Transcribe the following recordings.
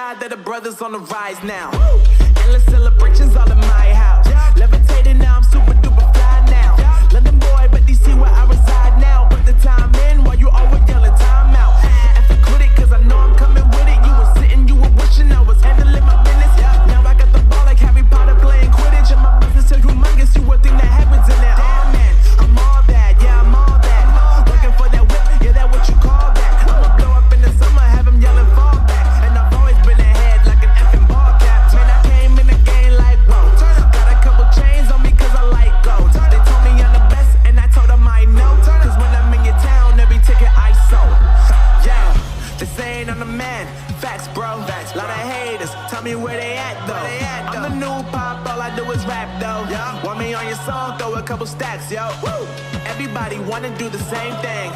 God that the brothers on the rise now. Endless celebrations all in my house. Levitating now, I'm super duper fly now. London boy, but DC where I reside now. Put the time in while you always yelling time out. And if you quit it, cause I know I'm coming with it. You were sitting, you were wishing I was handling my business. Now I got the ball like Harry Potter playing Quidditch. And my business is humongous, you would think that happens in there. Oh man, I'm all that, yeah, I'm all that. Working for that whip, yeah, that what you call that. I'ma blow up in the summer, have him yelling fall back. And I've always been ahead like an effing ball cap. Man, I came in the game like, whoa. Got a couple chains on me cause I like gold. They told me I'm the best and I told them I know. Cause when I'm in your town, every ticket I sold. Yeah, they saying I'm the man. Facts, bro. Lot of haters, tell me where they at though. I'm the new pop, all I do is rap though. Want me on your song, throw a couple stacks, yo. Woo. Everybody wanna do the same thing.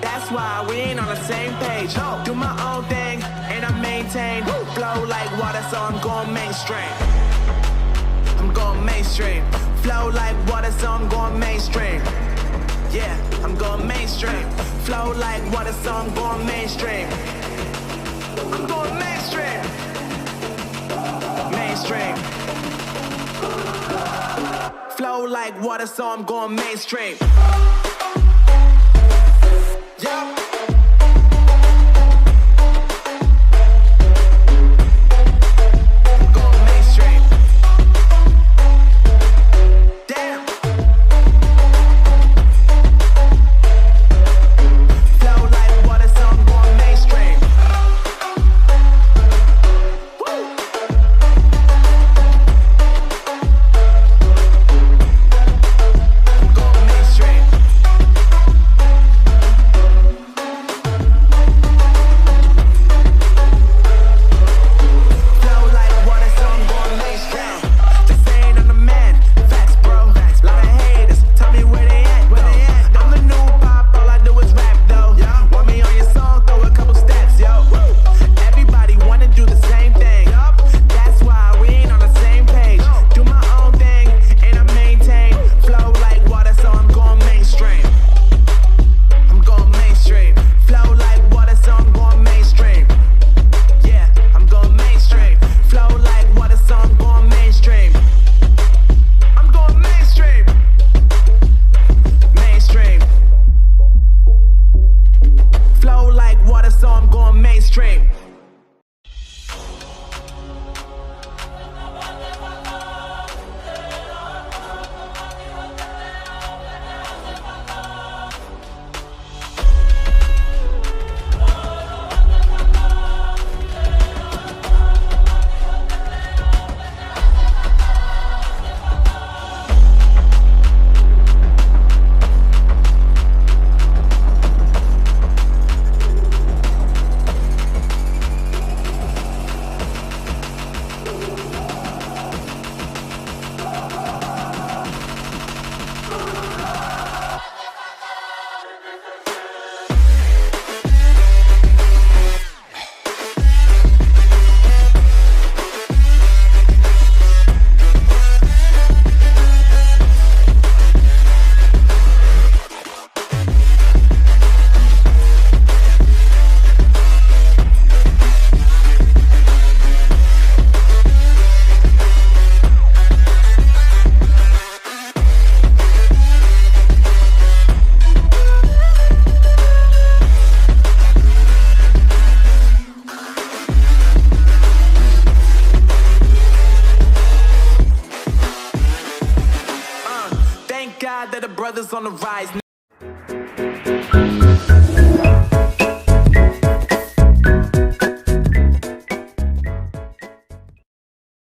That's why we ain't on the same page. Do my own thing, and I maintain. Flow like water, so I'm going mainstream. I'm going mainstream. Flow like water, so I'm going mainstream. Yeah, I'm going mainstream. Flow like water, so I'm going mainstream. I'm going mainstream. Mainstream. Flow like water, so I'm going mainstream. Yeah. That the brothers on the rise.